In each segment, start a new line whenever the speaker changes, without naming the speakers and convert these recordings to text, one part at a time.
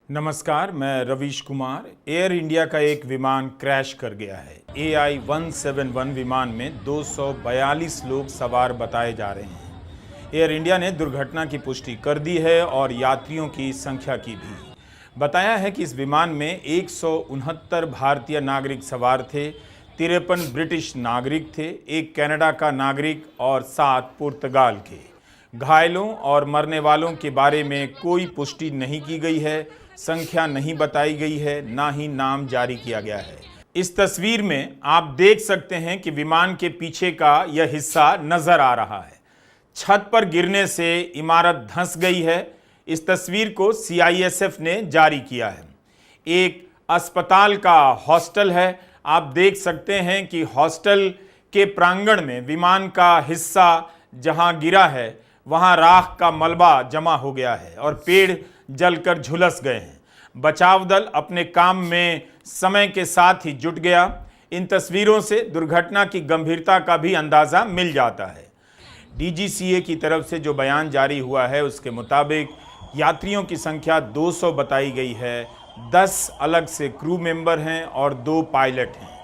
नमस्कार, मैं Ravish Kumar. Air India का एक विमान क्रैश कर गया है। AI-171 विमान में 242 लोग सवार बताए जा रहे हैं। एयर इंडिया ने दुर्घटना की पुष्टि कर दी है और यात्रियों की संख्या की भी। बताया है कि इस विमान में 169 भारतीय नागरिक सवार थे, 53 ब्रिटिश नागरिक थे, एक कनाडा का नागरिक और 7 पुर्तगाल के। घायलों और मरने वालों के बारे में कोई पुष्टि नहीं की गई है, संख्या नहीं बताई गई है, ना ही नाम जारी किया गया है। इस तस्वीर में आप देख सकते हैं कि विमान के पीछे का यह हिस्सा नजर आ रहा है। छत पर गिरने से इमारत धंस गई है। इस तस्वीर को CISF ने जारी किया है। एक अस्पताल का हॉस्टल है। आप देख सकते हैं कि हॉस्टल के प्रांगण में विमान का हिस्सा जहां गिरा है वहां राख का मलबा जमा हो गया है और पेड़ जलकर झुलस गए हैं। बचाव दल अपने काम में समय के साथ ही जुट गया। इन तस्वीरों से दुर्घटना की गंभीरता का भी अंदाजा मिल जाता है। DGCA की तरफ से जो बयान जारी हुआ है उसके मुताबिक यात्रियों की संख्या 200 बताई गई है। 10 अलग से क्रू मेंबर हैं और 2 पायलट हैं।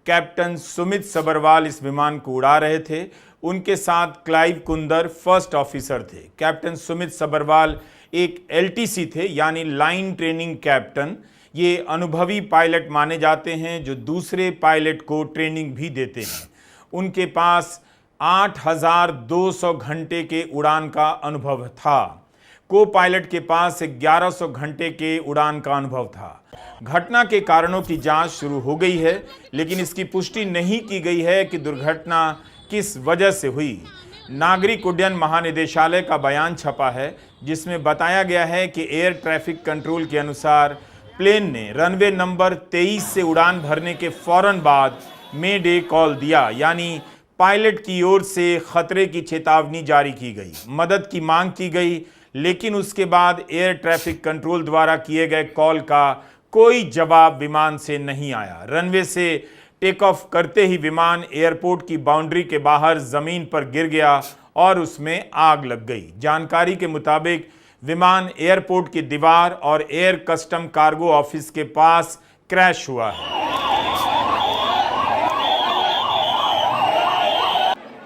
कैप्टन सुमित सबरवाल इस विमान को उड़ा रहे थे। उनके साथ क्लाइव कुंदर फर्स्ट ऑफिसर थे। कैप्टन सुमित सबरवाल एक LTC थे, यानी लाइन ट्रेनिंग कैप्टन। ये अनुभवी पायलट माने जाते हैं जो दूसरे पायलट को ट्रेनिंग भी देते हैं। उनके पास 8200 घंटे के उड़ान का अनुभव था। को पायलट के पास 1100 घंटे के उड़ान का अनुभव था। घटना के कारणों की जांच शुरू हो गई है, लेकिन इसकी पुष्टि नहीं की गई है कि दुर्घटना किस वजह से हुई। नागरिक उड्डयन महानिदेशालय का बयान छपा है जिसमें बताया गया है कि एयर ट्रैफिक कंट्रोल के अनुसार प्लेन ने रनवे नंबर 23 से उड़ान भरने के फौरन बाद मे डे कॉल दिया, यानी पायलट की ओर से खतरे की चेतावनी जारी की गई, मदद की मांग की गई, लेकिन उसके बाद एयर ट्रैफिक कंट्रोल द्वारा किए गए कॉल का कोई जवाब विमान से नहीं आया। रनवे से टेक ऑफ करते ही विमान एयरपोर्ट की बाउंड्री के बाहर जमीन पर गिर गया और उसमें आग लग गई। जानकारी के मुताबिक विमान एयरपोर्ट की दीवार और एयर कस्टम कार्गो ऑफिस के पास क्रैश हुआ है।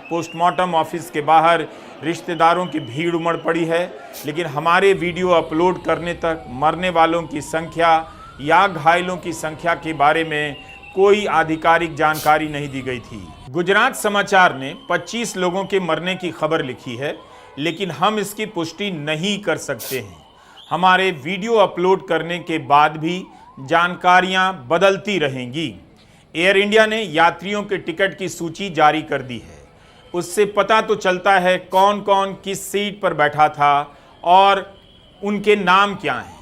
पोस्टमार्टम ऑफिस के बाहर रिश्तेदारों की भीड़ उमड़ पड़ी है, लेकिन हमारे वीडियो अपलोड करने तक मरने वालों की संख्या या घायलों की संख्या के बारे में कोई आधिकारिक जानकारी नहीं दी गई थी। गुजरात समाचार ने 25 लोगों के मरने की खबर लिखी है, लेकिन हम इसकी पुष्टि नहीं कर सकते हैं। हमारे वीडियो अपलोड करने के बाद भी जानकारियां बदलती रहेंगी। एयर इंडिया ने यात्रियों के टिकट की सूची जारी कर दी है। उससे पता तो चलता है कौन कौन किस सीट पर बैठा था और उनके नाम क्या हैं,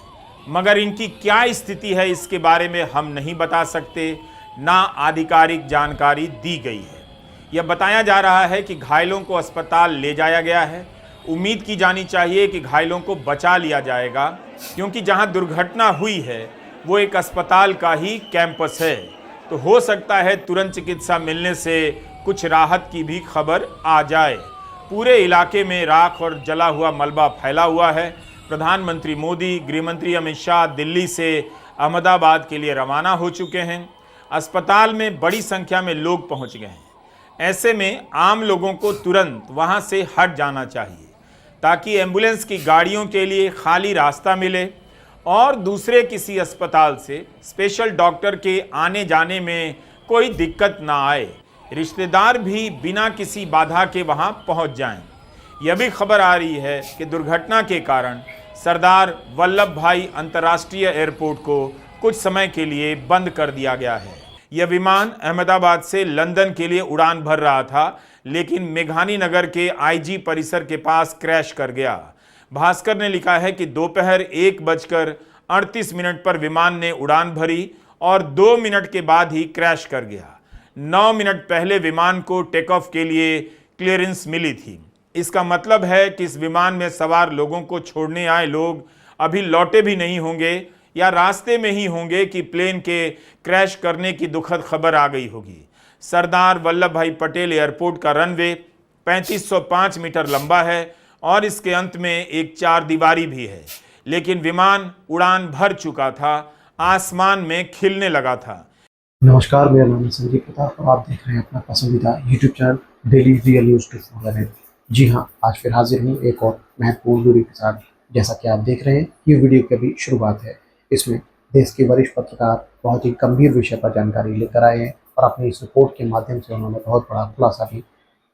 मगर इनकी क्या स्थिति है इसके बारे में हम नहीं बता सकते, ना आधिकारिक जानकारी दी गई है। यह बताया जा रहा है कि घायलों को अस्पताल ले जाया गया है। उम्मीद की जानी चाहिए कि घायलों को बचा लिया जाएगा, क्योंकि जहां दुर्घटना हुई है वो एक अस्पताल का ही कैंपस है, तो हो सकता है तुरंत चिकित्सा मिलने से कुछ राहत की भी खबर आ जाए। पूरे इलाके में राख और जला हुआ मलबा फैला हुआ है। प्रधानमंत्री मोदी, गृहमंत्री अमित शाह दिल्ली से अहमदाबाद के लिए रवाना हो चुके हैं। अस्पताल में बड़ी संख्या में लोग पहुंच गए हैं। ऐसे में आम लोगों को तुरंत वहां से हट जाना चाहिए ताकि एम्बुलेंस की गाड़ियों के लिए खाली रास्ता मिले और दूसरे किसी अस्पताल से स्पेशल डॉक्टर के आने जाने में कोई दिक्कत ना आए। रिश्तेदार भी बिना किसी बाधा के वहां पहुंच जाएं। यह भी खबर आ रही है कि दुर्घटना के कारण सरदार वल्लभ भाई अंतर्राष्ट्रीय एयरपोर्ट को कुछ समय के लिए बंद कर दिया गया है। यह विमान अहमदाबाद से लंदन के लिए उड़ान भर रहा था, लेकिन मेघानी नगर के IG परिसर के पास क्रैश कर गया। भास्कर ने लिखा है कि दोपहर 1:38 पर विमान ने उड़ान भरी और 2 मिनट के बाद ही क्रैश कर गया। 9 मिनट पहले विमान को टेक ऑफ के लिए क्लियरेंस मिली थी। इसका मतलब है कि इस विमान में सवार लोगों को छोड़ने आए लोग अभी लौटे भी नहीं होंगे या रास्ते में ही होंगे कि प्लेन के क्रैश करने की दुखद खबर आ गई होगी। सरदार वल्लभ भाई पटेल एयरपोर्ट का रनवे 3505 मीटर लंबा है और इसके अंत में एक 4 दीवारी भी है, लेकिन विमान उड़ान भर चुका था, आसमान में खिलने लगा था।
नमस्कार, मेरा नाम है संजीव प्रताप और आप देख रहे हैं अपना पसंदीदा YouTube channel daily real news 24/7। जी हाँ, आज फिर हाजिर हूँ एक और महत्वपूर्ण वीडियो के साथ। जैसा कि आप देख रहे हैं, ये वीडियो की अभी शुरुआत है। इसमें देश के वरिष्ठ पत्रकार बहुत ही गंभीर विषय पर जानकारी लेकर आए हैं और अपनी इस रिपोर्ट के माध्यम से उन्होंने बहुत बड़ा खुलासा भी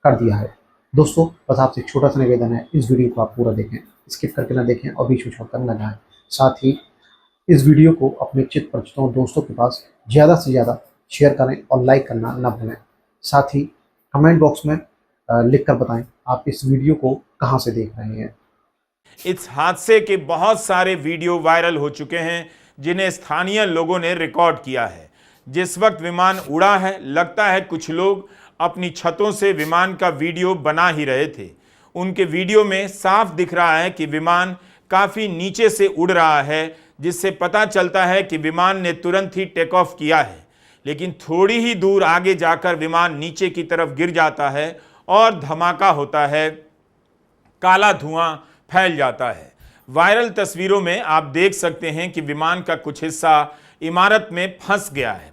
कर दिया है। दोस्तों, बस आपसे एक छोटा सा निवेदन है, इस वीडियो को आप पूरा देखें, स्किप करके ना देखें और बीच में छोड़कर न जाएं। साथ ही इस वीडियो को अपने चित परिचितों दोस्तों के पास ज़्यादा से ज़्यादा शेयर करें और लाइक करना ना भूलें। साथ ही कमेंट बॉक्स में लिखकर बताएं आप इस वीडियो को कहां से देख रहे हैं।
इस हादसे के बहुत सारे वीडियो वायरल हो चुके हैं जिन्हें स्थानीय लोगों ने रिकॉर्ड किया है। जिस वक्त विमान उड़ा है, लगता है कुछ लोग अपनी छतों से विमान का वीडियो बना ही रहे थे। उनके वीडियो में साफ दिख रहा है कि विमान काफ़ी नीचे से उड़ रहा है, जिससे पता चलता है कि विमान ने तुरंत ही टेक ऑफ किया है। लेकिन थोड़ी ही दूर आगे जाकर विमान नीचे की तरफ गिर जाता है और धमाका होता है, काला धुआं फैल जाता है। वायरल तस्वीरों में आप देख सकते हैं कि विमान का कुछ हिस्सा इमारत में फंस गया है।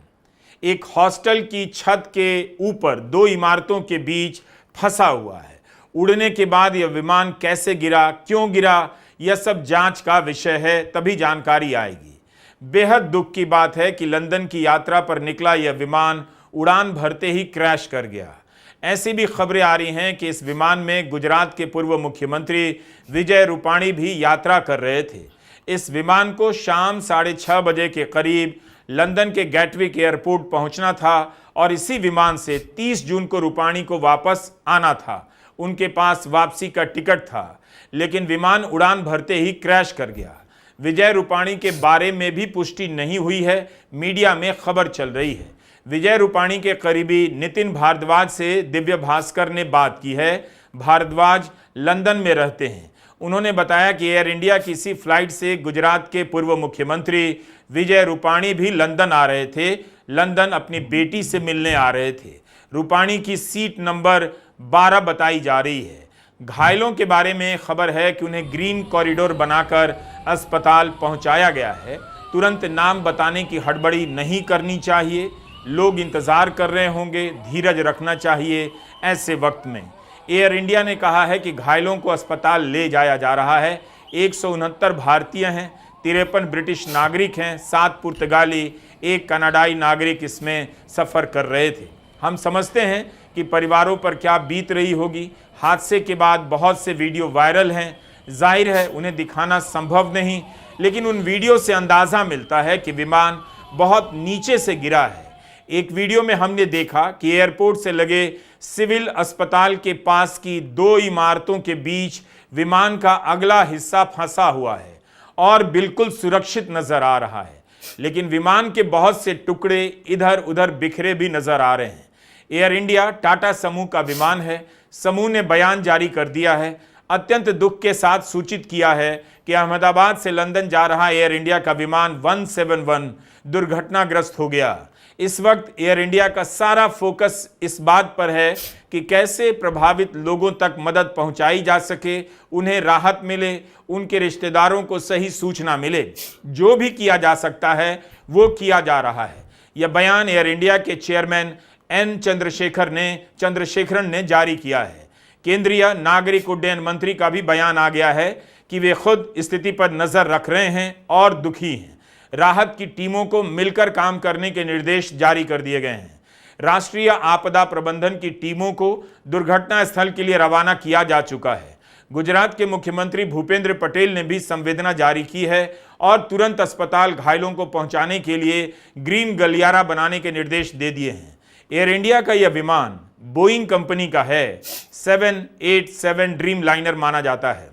एक हॉस्टल की छत के ऊपर दो इमारतों के बीच फंसा हुआ है। उड़ने के बाद यह विमान कैसे गिरा, क्यों गिरा, यह सब जांच का विषय है, तभी जानकारी आएगी। बेहद दुख की बात है कि लंदन की यात्रा पर निकला यह विमान उड़ान भरते ही क्रैश कर गया। ऐसी भी खबरें आ रही हैं कि इस विमान में गुजरात के पूर्व मुख्यमंत्री विजय रूपाणी भी यात्रा कर रहे थे। इस विमान को शाम 6:30 बजे के करीब लंदन के गैटविक एयरपोर्ट पहुंचना था और इसी विमान से 30 जून को रूपाणी को वापस आना था। उनके पास वापसी का टिकट था, लेकिन विमान उड़ान भरते ही क्रैश कर गया। विजय रूपाणी के बारे में भी पुष्टि नहीं हुई है, मीडिया में खबर चल रही है। विजय रूपाणी के करीबी नितिन भारद्वाज से दिव्य भास्कर ने बात की है। भारद्वाज लंदन में रहते हैं। उन्होंने बताया कि एयर इंडिया की इसी फ्लाइट से गुजरात के पूर्व मुख्यमंत्री विजय रूपाणी भी लंदन आ रहे थे। लंदन अपनी बेटी से मिलने आ रहे थे। रूपाणी की सीट नंबर 12 बताई जा रही है। घायलों के बारे में खबर है कि उन्हें ग्रीन कॉरिडोर बनाकर अस्पताल पहुंचाया गया है। तुरंत नाम बताने की हड़बड़ी नहीं करनी चाहिए। लोग इंतज़ार कर रहे होंगे, धीरज रखना चाहिए। ऐसे वक्त में एयर इंडिया ने कहा है कि घायलों को अस्पताल ले जाया जा रहा है। 169 भारतीय हैं, 53 ब्रिटिश नागरिक हैं, 7 पुर्तगाली, 1 कनाडाई नागरिक इसमें सफ़र कर रहे थे। हम समझते हैं कि परिवारों पर क्या बीत रही होगी। हादसे के बाद बहुत से वीडियो वायरल हैं। जाहिर है उन्हें दिखाना संभव नहीं, लेकिन उन वीडियो से अंदाज़ा मिलता है कि विमान बहुत नीचे से गिरा है। एक वीडियो में हमने देखा कि एयरपोर्ट से लगे सिविल अस्पताल के पास की 2 इमारतों के बीच विमान का अगला हिस्सा फंसा हुआ है और बिल्कुल सुरक्षित नजर आ रहा है, लेकिन विमान के बहुत से टुकड़े इधर उधर बिखरे भी नजर आ रहे हैं। एयर इंडिया टाटा समूह का विमान है। समूह ने बयान जारी कर दिया है, अत्यंत दुख के साथ सूचित किया है कि अहमदाबाद से लंदन जा रहा एयर इंडिया का विमान 171 दुर्घटनाग्रस्त हो गया। इस वक्त एयर इंडिया का सारा फोकस इस बात पर है कि कैसे प्रभावित लोगों तक मदद पहुंचाई जा सके, उन्हें राहत मिले, उनके रिश्तेदारों को सही सूचना मिले। जो भी किया जा सकता है वो किया जा रहा है। यह बयान एयर इंडिया के चेयरमैन एन चंद्रशेखरन ने जारी किया है। केंद्रीय नागरिक उड्डयन मंत्री का भी बयान आ गया है कि वे खुद स्थिति पर नजर रख रहे हैं और दुखी हैं। राहत की टीमों को मिलकर काम करने के निर्देश जारी कर दिए गए हैं। राष्ट्रीय आपदा प्रबंधन की टीमों को दुर्घटना स्थल के लिए रवाना किया जा चुका है। गुजरात के मुख्यमंत्री भूपेंद्र पटेल ने भी संवेदना जारी की है और तुरंत अस्पताल घायलों को पहुंचाने के लिए ग्रीन गलियारा बनाने के निर्देश दे दिए हैं। एयर इंडिया का यह विमान बोइंग कंपनी का है। 787 ड्रीम लाइनर माना जाता है।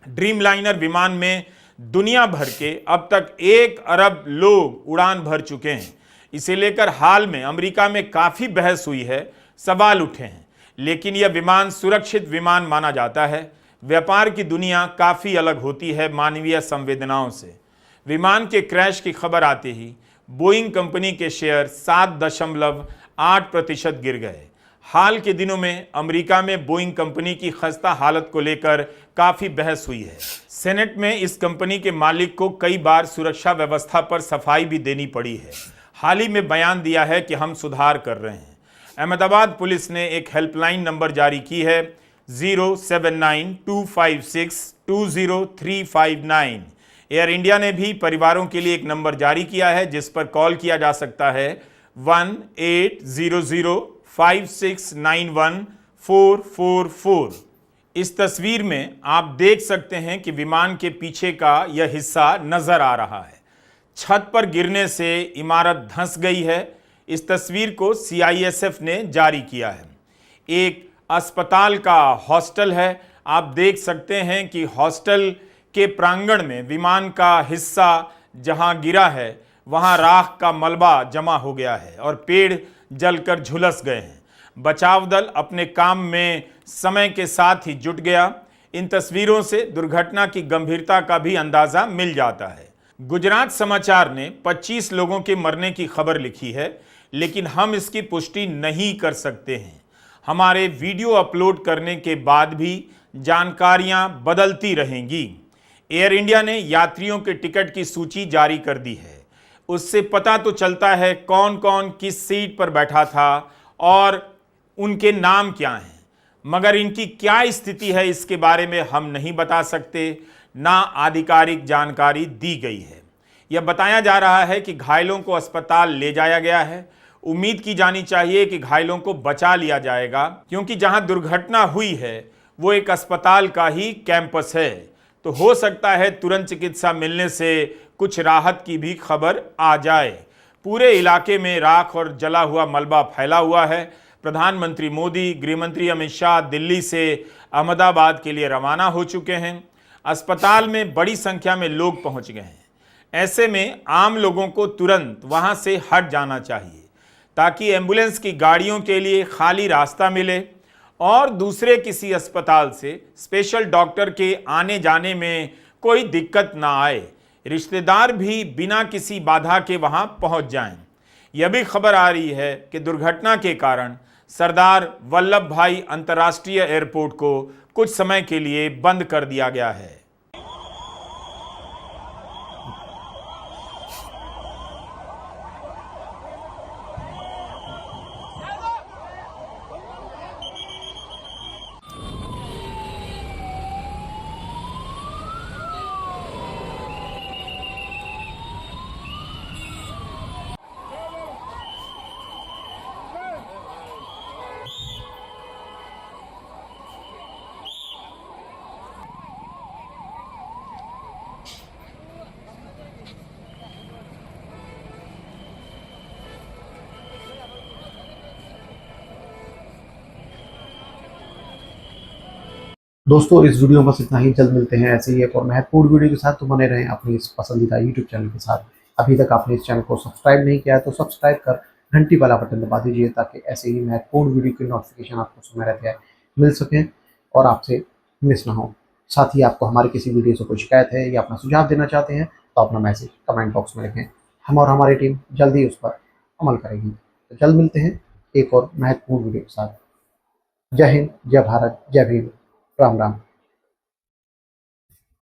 ड्रीम लाइनर विमान में दुनिया भर के अब तक 1 अरब लोग उड़ान भर चुके हैं। इसे लेकर हाल में अमेरिका में काफ़ी बहस हुई है, सवाल उठे हैं, लेकिन यह विमान सुरक्षित विमान माना जाता है। व्यापार की दुनिया काफ़ी अलग होती है मानवीय संवेदनाओं से। विमान के क्रैश की खबर आते ही बोइंग कंपनी के शेयर 7.8% गिर गए। हाल के दिनों में अमेरिका में बोइंग कंपनी की खस्ता हालत को लेकर काफी बहस हुई है। सेनेट में इस कंपनी के मालिक को कई बार सुरक्षा व्यवस्था पर सफाई भी देनी पड़ी है। हाल ही में बयान दिया है कि हम सुधार कर रहे हैं। अहमदाबाद पुलिस ने एक हेल्पलाइन नंबर जारी की है 07925620359। एयर इंडिया ने भी परिवारों के लिए एक नंबर जारी किया है जिस पर कॉल किया जा सकता है 180056914444। इस तस्वीर में आप देख सकते हैं कि विमान के पीछे का यह हिस्सा नजर आ रहा है। छत पर गिरने से इमारत धंस गई है। इस तस्वीर को CISF ने जारी किया है। एक अस्पताल का हॉस्टल है। आप देख सकते हैं कि हॉस्टल के प्रांगण में विमान का हिस्सा जहां गिरा है वहां राख का मलबा जमा हो गया है और पेड़ जलकर झुलस गए हैं। बचाव दल अपने काम में समय के साथ ही जुट गया। इन तस्वीरों से दुर्घटना की गंभीरता का भी अंदाजा मिल जाता है। गुजरात समाचार ने 25 लोगों के मरने की खबर लिखी है, लेकिन हम इसकी पुष्टि नहीं कर सकते हैं। हमारे वीडियो अपलोड करने के बाद भी जानकारियां बदलती रहेंगी। एयर इंडिया ने यात्रियों के टिकट की सूची जारी कर दी है। उससे पता तो चलता है कौन कौन किस सीट पर बैठा था और उनके नाम क्या हैं, मगर इनकी क्या स्थिति है इसके बारे में हम नहीं बता सकते। ना आधिकारिक जानकारी दी गई है। यह बताया जा रहा है कि घायलों को अस्पताल ले जाया गया है। उम्मीद की जानी चाहिए कि घायलों को बचा लिया जाएगा, क्योंकि जहां दुर्घटना हुई है वो एक अस्पताल का ही कैंपस है। तो हो सकता है तुरंत चिकित्सा मिलने से कुछ राहत की भी खबर आ जाए। पूरे इलाके में राख और जला हुआ मलबा फैला हुआ है। प्रधानमंत्री मोदी, गृहमंत्री अमित शाह दिल्ली से अहमदाबाद के लिए रवाना हो चुके हैं। अस्पताल में बड़ी संख्या में लोग पहुंच गए हैं। ऐसे में आम लोगों को तुरंत वहां से हट जाना चाहिए ताकि एम्बुलेंस की गाड़ियों के लिए खाली रास्ता मिले और दूसरे किसी अस्पताल से स्पेशल डॉक्टर के आने जाने में कोई दिक्कत ना आए। रिश्तेदार भी बिना किसी बाधा के वहां पहुंच जाएं। यह भी खबर आ रही है कि दुर्घटना के कारण सरदार वल्लभ भाई अंतर्राष्ट्रीय एयरपोर्ट को कुछ समय के लिए बंद कर दिया गया है।
दोस्तों इस वीडियो में बस इतना ही। जल्द मिलते हैं ऐसे ही एक और महत्वपूर्ण वीडियो के साथ। तो बने रहें अपनी इस पसंदीदा यूट्यूब चैनल के साथ। अभी तक आपने इस चैनल को सब्सक्राइब नहीं किया है तो सब्सक्राइब कर घंटी वाला बटन दबा दीजिए ताकि ऐसे ही महत्वपूर्ण वीडियो की नोटिफिकेशन आपको समय रहते मिल सकें और आपसे मिस ना हो। साथ ही आपको हमारी किसी वीडियो से कोई शिकायत है या अपना सुझाव देना चाहते हैं तो अपना मैसेज कमेंट बॉक्स में लिखें। हम और हमारी टीम जल्द ही उस पर अमल करेगी। तो जल्द मिलते हैं एक और महत्वपूर्ण वीडियो के साथ। जय हिंद, जय भारत, जय भीम, राम राम।